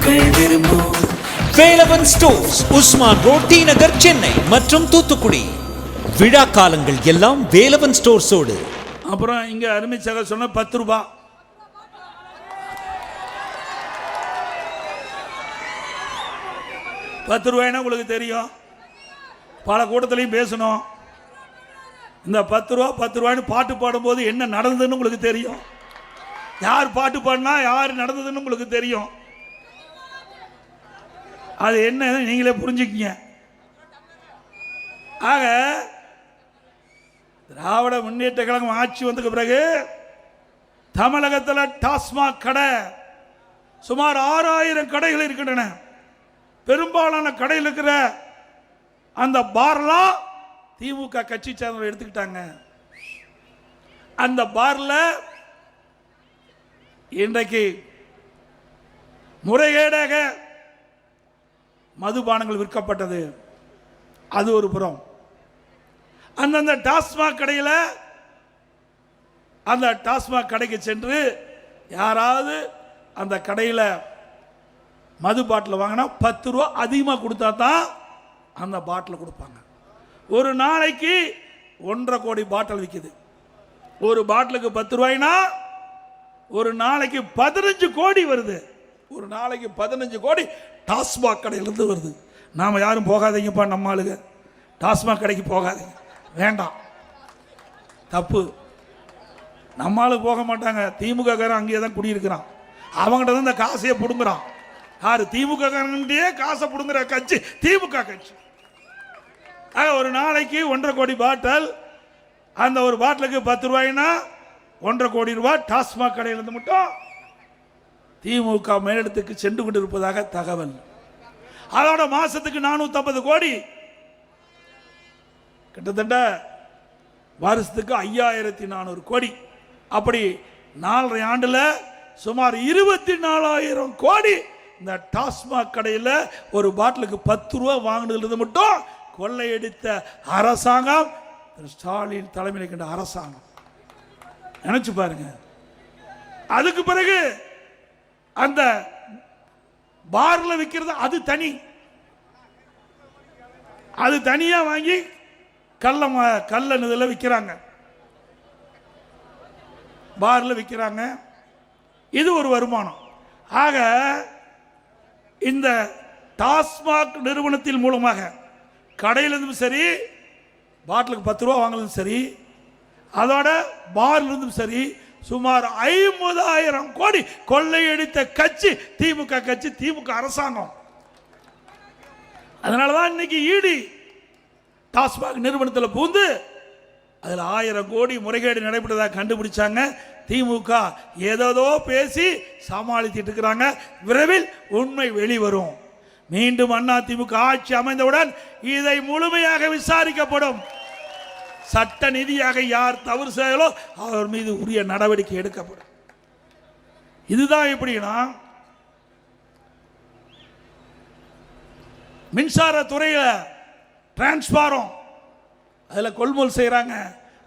மக்கள் விரும்பும் Velavan stores, Usman road, T Nagar, Chennai மற்றும் தூத்துக்குடி. விழா காலங்கள் எல்லாம் வேலவன் ஸ்டோர்ஸோடு. அப்புறம் இங்க அருமை சக சொன்ன 10 ரூபாய். ரூபாய்னா உங்களுக்கு தெரியும், பல கூட்டத்திலையும் பேசணும். இந்த 10 ரூபாய்னு பாட்டு பாடும்போது என்ன நடந்ததுன்னு உங்களுக்கு தெரியும். யார் பாட்டு பாடினா யார் நடந்ததுன்னு உங்களுக்கு தெரியும். அது என்ன நீங்களே புரிஞ்சுக்கிங்க. ஆக திராவிட முன்னேற்ற கழகம் ஆட்சி வந்ததுக்கு பிறகு தமிழகத்தில் டாஸ்மாக் கடை சுமார் 6000 கடைகள் இருக்கின்றன. பெரும்பாலான கடையில் இருக்கிற அந்த பார்லாம் திமுக கட்சி சேர்ந்தவர்கள் எடுத்துக்கிட்டாங்க. அந்த பார்ல இன்றைக்கு முறைகேடாக மதுபானங்கள் விற்கப்பட்டது. அது ஒரு புறம். அந்தந்த டாஸ்மாக் கடையில் அந்த டாஸ்மாக் கடைக்கு சென்று யாராவது அந்த கடையில் மது பாட்டில் வாங்கினா 10 ரூபா அதிகமாக கொடுத்தா தான் அந்த பாட்டில் கொடுப்பாங்க. ஒரு நாளைக்கு 1.5 கோடி பாட்டில் விற்குது. ஒரு பாட்டிலுக்கு 10 ரூபாய்னா ஒரு நாளைக்கு 15 கோடி வருது. ஒரு நாளைக்கு 15 கோடி டாஸ்மாக் கடையிலிருந்து வருது. நாம் யாரும் போகாதீங்கப்பா, நம்ம ஆளுங்க டாஸ்மாக் கடைக்கு போகாதீங்க, வேண்டாம், தப்பு. நம்ம ஆளு போக மாட்டாங்க. திமுக காரன் அங்கேயே தான் குடியிருக்கிறான். அவங்ககிட்ட தான் இந்த காசையே பிடுங்குறான். யாரு? திமுக காரன்கிட்டயே காசை பிடுங்குற கட்சி திமுக கட்சி. ஒரு நாளைக்கு 1.5 கோடி பாட்டில். அந்த ஒரு பாட்டிலுக்கு 10 ரூபாய்னா 1.5 கோடி ரூபாய் டாஸ்மாக் கடையிலிருந்து மட்டும் திமுக மேலிடத்துக்கு சென்று கொண்டிருப்பதாக தகவல். அதோட மாசத்துக்கு 450 கோடி, கிட்டத்தட்ட வருஷத்துக்கு 5400 கோடி. அப்படி 4.5 ஆண்டுல சுமார் 24,000 கோடி இந்த டாஸ்மாக் கடையில் ஒரு பாட்டிலுக்கு 10 ரூபா வாங்கினதுல மட்டும் கொள்ளையடித்த அரசாங்கம் ஸ்டாலின் தலைமையில் இருக்கின்ற அரசாங்கம். நினைச்சு பாருங்க. அதுக்கு பிறகு அந்த பார்ல விற்கிறது அது தனி. அது தனியா வாங்கி கள்ள இதில் விற்கிறாங்க, பார்ல விற்கிறாங்க. இது ஒரு வருமானம். ஆக இந்த டாஸ்மாக் நிறுவனத்தின் மூலமாக கடையிலிருந்தும் சரி, பாட்டிலுக்கு 10 ரூபா வாங்கலும் சரி, அதோட பார்லிருந்தும் சரி, சுமார் 50,000 கோடி கொள்ளையடித்த கட்சி திமுக கட்சி, திமுக அரசாங்கம். அதனாலதான் இன்னைக்கு ஈடி டாஸ்மாக் நிறுவனத்தில் பூந்து அதில் 1000 கோடி முறைகேடு நடைபெற்றதாக கண்டுபிடிச்சாங்க. திமுக ஏதோ பேசி சமாளித்துட்டு இருக்கிறாங்க. விரைவில் உண்மை வெளிவரும். மீண்டும் அண்ணா திமுக ஆட்சி அமைந்தவுடன் இதை முழுமையாக விசாரிக்கப்படும். சட்ட நீதியாக யார் தவறு செய்யலோ அவர் மீது உரிய நடவடிக்கை எடுக்கப்படும். இதுதான் எப்படின்னா, மின்சாரத்துறையில் டிரான்ஸ்பாரம் அதில் கொள்முதல் செய்கிறாங்க.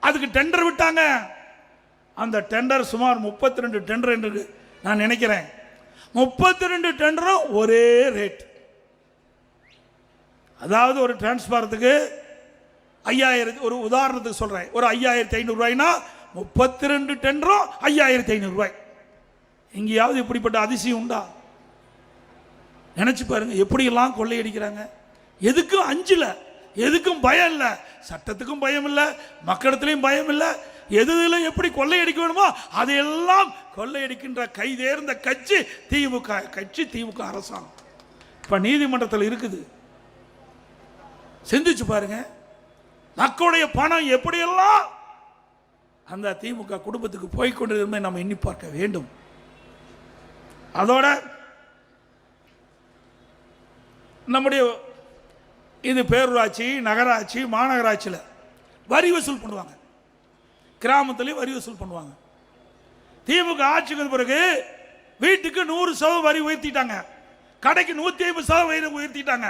அதுக்கு டெண்டர் விட்டாங்க. அந்த டெண்டர் சுமார் 32 டெண்டர் என்று நான் நினைக்கிறேன். 32 டெண்டரும் ஒரே ரேட். அதாவது ஒரு டிரான்ஸ்பாரத்துக்கு 5000, ஒரு உதாரணத்துக்கு சொல்றேன், ஒரு 5500 ரூபாய்னா 32 டெண்டரும் 5500 ரூபாய். எங்கேயாவது இப்படிப்பட்ட அதிசயம் உண்டா? நினைச்சு பாருங்க எப்படியெல்லாம் கொள்ளையடிக்கிறாங்க. எதுக்கும் அஞ்சல, எதுக்கும் பயம் இல்லை, சட்டத்துக்கும் பயம் இல்லை, மக்களிடத்திலையும் பயம் இல்லை. எதுல எப்படி கொள்ளையடிக்க வேணுமோ அதையெல்லாம் கொள்ளையடிக்கின்ற கைதேர்ந்த கட்சி திமுக கட்சி, திமுக அரசாங்கம். இப்ப நீதிமன்றத்தில் இருக்குது. சிந்திச்சு பாருங்க, மக்களுடைய பணம் எப்படியெல்லாம் அந்த திமுக குடும்பத்துக்கு போய்கொண்டிருந்ததை நம்ம எண்ணி பார்க்க வேண்டும். அதோட நம்முடைய இது பேரூராட்சி, நகராட்சி, மாநகராட்சியில் வரி வசூல் பண்ணுவாங்க. கிராமத்திலையும் வரி வசூல் பண்ணுவாங்க. திமுக ஆட்சிக்கு பிறகு வீட்டுக்கு 100% வரி உயர்த்திட்டாங்க. கடைக்கு 150% உயர்த்திட்டாங்க.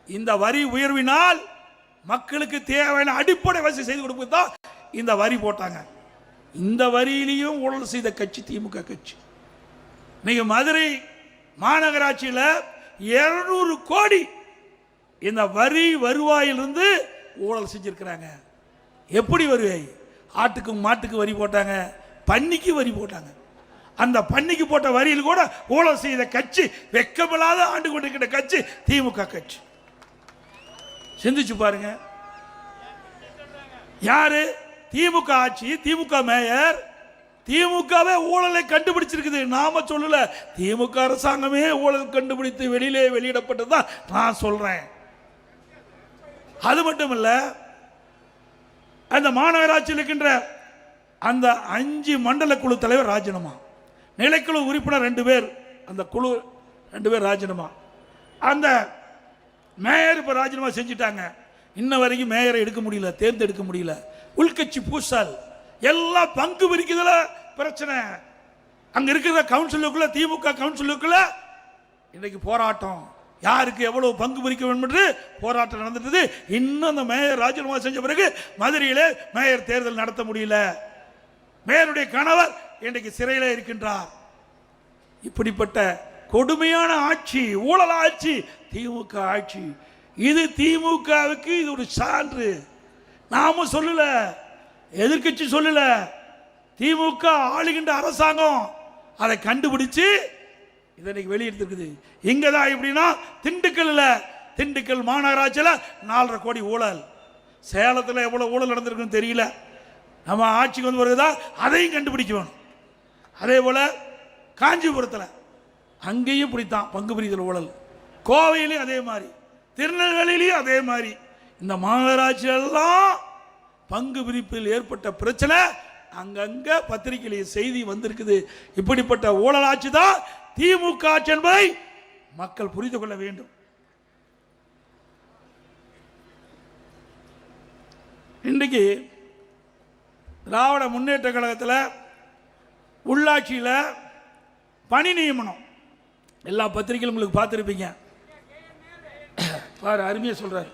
இந்த வரி உயர்வினால் மக்களுக்கு தேவையான அடிப்படை வசதி செய்து கொடுப்பதா இந்த வரி போட்டாங்க. இந்த வரியிலையும் ஊழல் செய்த கட்சி திமுக கட்சி. இன்னைக்கு மதுரை மாநகராட்சியில் 200 கோடி இந்த வரி வருவாயிலிருந்து ஊழல் செஞ்சிருக்கிறாங்க. எப்படி வருவாய்? ஆட்டுக்கு மாட்டுக்கு வரி போட்டாங்க, பன்னிக்கு வரி போட்டாங்க. அந்த பன்னிக்கு போட்ட வரியில் கூட ஊழல் செய்த கட்சி, வெட்கமில்லாத ஆண்டு கொண்டிருக்கிற கட்சி திமுக கட்சி. சிந்திச்சு பாருங்க. யாரு? திமுக ஆட்சி, திமுக மேயர், திமுகவே ஊழலை கண்டுபிடிச்சிருக்குது. நாம சொல்லல, திமுக அரசாங்கமே ஊழல் கண்டுபிடித்து வெளியிலே வெளியிடப்பட்டதுதான் நான் சொல்றேன். அது மட்டும் இல்ல, அந்த மாநகராட்சியில் இருக்கின்ற அந்த 5 மண்டல குழு தலைவர் ராஜினாமா, நிலைக்குழு உறுப்பினர் 2 பேர், அந்த குழு 2 பேர் ராஜினாமா. அந்த மேயர் இப்ப ராஜினாமா செஞ்சுட்டாங்க. இன்ன வரைக்கும் மேயரை எடுக்க முடியல, தேர்ந்தெடுக்க முடியல. உள்கட்சி பூசல், எல்லாம் பங்கு பிரிக்கிறதுல பிரச்சனை. அங்க இருக்கிற கவுன்சிலுக்குள்ள, திமுக கவுன்சிலுக்குள்ள இன்னைக்கு போராட்டம். யாருக்கு எவ்வளவு பங்கு பிரிக்க வேண்டும் என்று போராட்டம் நடந்துட்டு. இன்னும் அந்த மேயர் ராஜினாமா செஞ்ச பிறகு மதுரையிலே மேயர் தேர்தல் நடத்த முடியல. மேயருடைய கணவர் இன்றைக்கு சிறையில இருக்கின்றார். இப்படிப்பட்ட கொடுமையான ஆட்சி, ஊழல் ஆட்சி திமுக ஆட்சி. இது திமுகவுக்கு இது ஒரு சான்று. நாம சொல்லல, எதிர்க்கட்சி சொல்லல, திமுக ஆளுகின்ற அரசாங்கம் அதை கண்டுபிடிச்சு இதனை வெளியிட்டிருக்குது. இங்கதான் எப்படின்னா, திண்டுக்கல் மாநகராட்சியில் 4.5 கோடி ஊழல். சேலத்தில் எவ்வளவு ஊழல் நடந்திருக்குன்னு தெரியல. நம்ம ஆட்சிக்கு வந்து வருகிறதா அதையும் கண்டுபிடிக்க வேணும். அதே போல காஞ்சிபுரத்தில் அங்கேயும் இப்படித்தான் பங்கு பிரித்தல் ஊழல். கோவையிலையும் அதே மாதிரி, திருநெல்வேலியிலையும் அதே மாதிரி. இந்த மாநகராட்சியெல்லாம் பங்கு பிரிப்பில் ஏற்பட்ட பிரச்சனை அங்கங்க பத்திரிகையிலே செய்தி வந்திருக்குது. இப்படிப்பட்ட ஊழல் ஆட்சி தான் திமுக ஆட்சி என்பதை மக்கள் புரிந்து கொள்ள வேண்டும். இன்றைக்கு திராவிட முன்னேற்ற கழகத்தில் உள்ளாட்சியில் பணி நியமனம் எல்லா பத்திரிகைகளும் உங்களுக்கு பார்த்துருப்பீங்க. பாரு, அருமையா சொல்றாரு.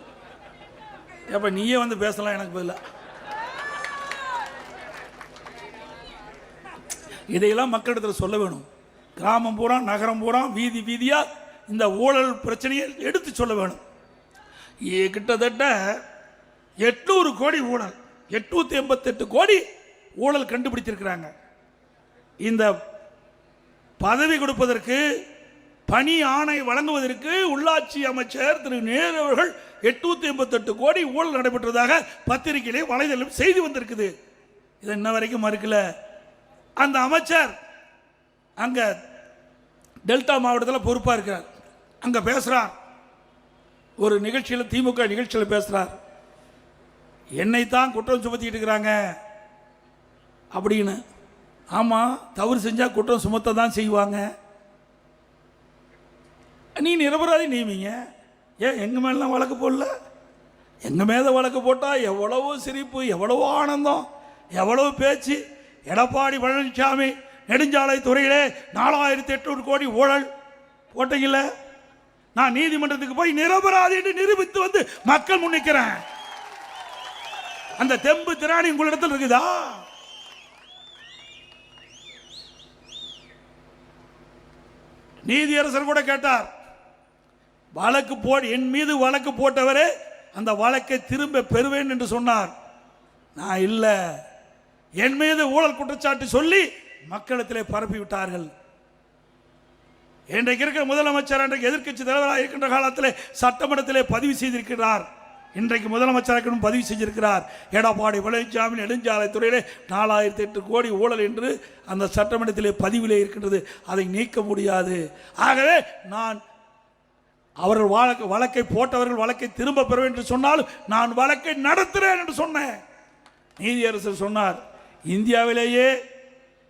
எப்ப நீயே வந்து பேசலாம் எனக்கு பதிலா. இதையெல்லாம் மக்களிடத்தில் சொல்ல வேணும். கிராமம் பூரா, நகரம் பூரா, வீதி வீதியா இந்த ஊழல் பிரச்சனையை எடுத்து சொல்ல வேணும். கிட்டத்தட்ட 800 கோடி ஊழல், 888 கோடி ஊழல் கண்டுபிடித்திருக்கிறாங்க. இந்த பதவி கொடுப்பதற்கு, பணி ஆணை வழங்குவதற்கு உள்ளாட்சி அமைச்சர் திரு நேரு அவர்கள் 888 கோடி ஊழல் நடைபெற்றதாக பத்திரிகையிலே வலைதளம் செய்தி வந்திருக்குது. இது இன்ன வரைக்கும் மறுக்கல. அந்த அமைச்சர் அங்க டெல்டா மாவட்டத்தில் பொறுப்பா இருக்கிறார். அங்க பேசுறார், ஒரு நிகழ்ச்சியில், திமுக நிகழ்ச்சியில் பேசுறார். என்னை தான் குற்றம் சுமத்திட்டு இருக்கிறாங்க அப்படின்னு. ஆமா, தவறு செஞ்சா குற்றம் சுமத்த தான் செய்வாங்க. நீ நிரபராதி நியமிங்க. ஏன் எங்க மேலாம் வழக்கு போடல? எங்க மேல வழக்கு போட்டா எவ்வளவோ சிரிப்பு, எவ்வளவோ ஆனந்தம், எவ்வளவு பேச்சு. எடப்பாடி பழனிசாமி நெடுஞ்சாலை துறையிலே 4800 கோடி ஊழல் போட்டீங்கல்ல, நான் நீதிமன்றத்துக்கு போய் நிரபராதி என்று நிரூபித்து வந்து மக்கள் முன்னிக்கிறேன். அந்த தெம்பு திராணி உங்களிடத்தில் இருக்குதா? நீதியரசர் கூட கேட்டார், வழக்கு போடு, என் மீது வழக்கு போட்டவரே அந்த வழக்கை திரும்ப பெறுவேன் என்று சொன்னார். நான் இல்ல, என் மீது ஊழல் குற்றச்சாட்டு சொல்லி மக்களிடத்திலே பரப்பி விட்டார்கள். இன்றைக்கு இருக்கிற முதலமைச்சர் அன்றைக்கு எதிர்க்கட்சி தலைவராக இருக்கின்ற காலத்திலே சட்டமன்றத்திலே பதிவு செய்திருக்கிறார். இன்றைக்கு முதலமைச்சராக பதிவு செய்திருக்கிறார். எடப்பாடி பழனிசாமி நெடுஞ்சாலை துறையிலே 4008 கோடி ஊழல் என்று அந்த சட்டமன்றத்திலே பதிவிலே இருக்கின்றது. அதை நீக்க முடியாது. ஆகவே நான் அவர்கள் வழக்கை போட்டவர்கள் வழக்கை திரும்ப பெறுவேன் என்று சொன்னாலும் நான் வழக்கை நடத்துகிறேன் என்று சொன்னேன். நீதியரசர் சொன்னார், இந்தியாவிலேயே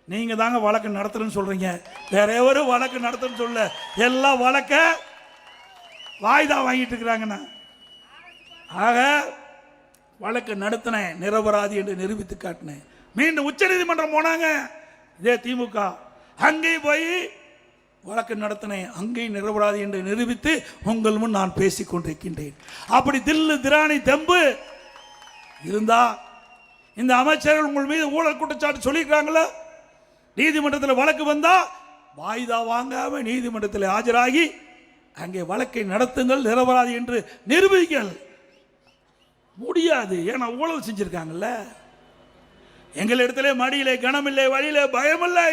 நீங்க தாங்க வழக்கு நடத்துறேன்னு சொல்றீங்க, வேற எவரும் வழக்கு நடத்துன்னு சொல்ல, எல்லா வழக்க வாய்தா வாங்கிட்டு இருக்கிறாங்கண்ணா. ஆக வழக்கு நடத்தினேன், நிரபராதி என்று நிரூபித்து காட்டினேன். மீண்டும் உச்ச நீதிமன்றம் போனாங்க இதே திமுக, அங்கேயும் போய் வழக்கு நடத்தினேன், அங்கேயும் நிரபராதி என்று நிரூபித்து உங்கள் முன் நான் பேசிக் கொண்டிருக்கின்றேன். அப்படி தில்லு திராணி தெம்பு இருந்தா இந்த அமைச்சர்கள் உங்கள் மீது ஊழல் குற்றச்சாட்டு சொல்லியிருக்காங்களா? நீதிமன்றத்தில் வழக்கு வந்தா வாய்தா வாங்காம நீதிமன்றத்தில் ஆஜராகி அங்கே வழக்கை நடத்துங்கள், நிரபராதி என்று நிரூபிங்கள். முடியாது, ஏன்னா ஊழல் செஞ்சிருக்காங்கல்ல. எங்களிடத்திலே மடியிலே கனமில்லை, வழியிலே பயமில்லை.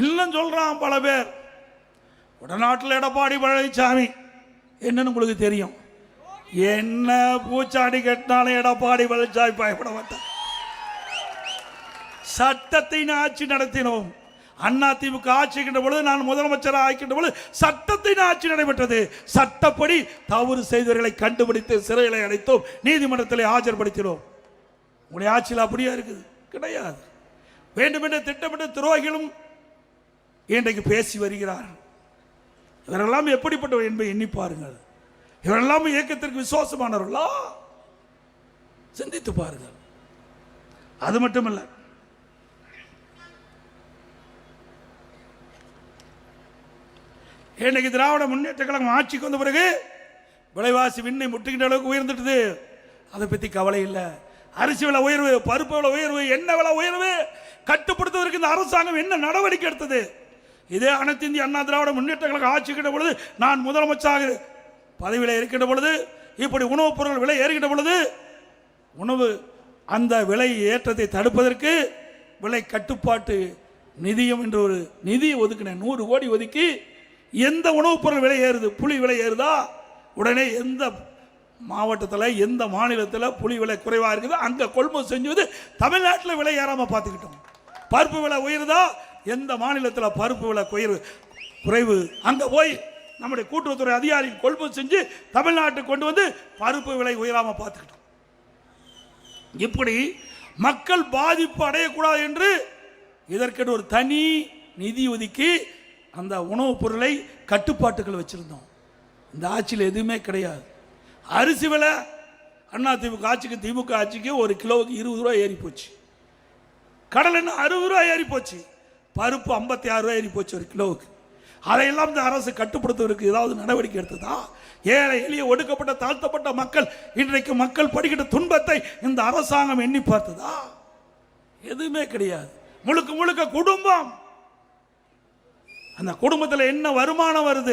இன்னும் சொல்றான் பல பேர். வடநாட்டில் எடப்பாடி பழனிசாமி என்னன்னு உங்களுக்கு தெரியும். என்ன பூச்சாடி கட்டினாலும் எடப்பாடி பழனிசாமி பயப்பட மாட்டார். சட்டத்தின் ஆட்சி நடத்தினோம். அதிமுக ஆட்சிக்கின்ற பொழுது, நான் முதலமைச்சராக ஆக்கின்ற பொழுது சட்டத்தின் ஆட்சி நடைபெற்றது. சட்டப்படி தவறு செய்தவர்களை கண்டுபிடித்து சிறைகளை அடைத்தோம், நீதிமன்றத்தில் ஆஜர்படுத்தினோம். உங்களுடைய ஆட்சியில் அப்படியே இருக்குது? கிடையாது. வேண்டுமென்ற திட்டமிட்ட துரோகிகளும் இன்றைக்கு பேசி வருகிறார்கள். இவரெல்லாம் எப்படிப்பட்டவர் என்பதை எண்ணி பாருங்கள். இவரெல்லாம் இயக்கத்திற்கு விசுவாசமானவர்களா? சிந்தித்து பாருங்கள். அது மட்டுமல்ல, இன்னைக்கு திராவிட முன்னேற்ற கழகம் ஆட்சிக்கு வந்த பிறகு விலைவாசி விண்ணை முட்டுகின்ற அளவுக்கு உயர்ந்துட்டது. அதை பற்றி கவலை இல்லை. அரிசி விலை உயர்வு, பருப்பு விலை உயர்வு, எண்ணெய் விலை உயர்வு கட்டுப்படுத்துவதற்கு இந்த அரசாங்கம் என்ன நடவடிக்கை எடுத்தது? இதே அனைத்து இந்திய அண்ணா திராவிட முன்னேற்ற கழகம் ஆட்சிக்கின்ற பொழுது, நான் முதலமைச்சராக பதவியில் இருக்கின்ற பொழுது, இப்படி உணவுப் பொருள் விலை ஏறுகின்ற பொழுது, உணவு அந்த விலை ஏற்றத்தை தடுப்பதற்கு விலை கட்டுப்பாட்டு நிதியம் என்ற ஒரு நிதியை ஒதுக்கினேன். 100 கோடி ஒதுக்கி, எந்த உணவுப் பொருள் விலை ஏறுது, புளி விலை ஏறுதா, உடனே எந்த மாவட்டத்தில் எந்த மாநிலத்தில் புளி விலை குறைவாக இருக்குது அங்கே கொள்முதல் செஞ்சு தமிழ்நாட்டில் விலை ஏறாமல் பார்த்துக்கிட்டோம். பருப்பு விலை உயருதா, எந்த மாநிலத்தில் பருப்பு விலை குறைவு அங்கே போய் நம்முடைய கூட்டுறவுத்துறை அதிகாரி கொள்முதல் செஞ்சு தமிழ்நாட்டுக்கு கொண்டு வந்து பருப்பு விலை உயராமல் பார்த்துக்கிட்டோம். இப்படி மக்கள் பாதிப்பு அடையக்கூடாது என்று இதற்கென்று ஒரு தனி நிதி ஒதுக்கி அந்த உணவுப் பொருளை கட்டுப்பாட்டுகள் வச்சிருந்தோம். இந்த ஆட்சியில் எதுவுமே கிடையாது. அரிசி விலை அதிமுக ஆட்சிக்கு திமுக ஆட்சிக்கு ஒரு கிலோவுக்கு 20 ரூபாய் ஏறி போச்சு. கடல் எண்ணெய் 60 ரூபாய் ஏறி போச்சு. பருப்பு 56 ரூபாய் ஏறி போச்சு ஒரு கிலோவுக்கு. அதையெல்லாம் இந்த அரசு கட்டுப்படுத்துவதற்கு ஏதாவது நடவடிக்கை எடுத்ததா? ஏழை எளிய ஒடுக்கப்பட்ட தாழ்த்தப்பட்ட மக்கள், இன்றைக்கு மக்கள் படுகின்ற துன்பத்தை இந்த அரசாங்கம் எண்ணி பார்த்ததா? எதுவுமே கிடையாது. முழுக்க முழுக்க குடும்பம். அந்த குடும்பத்தில் என்ன வருமானம் வருது?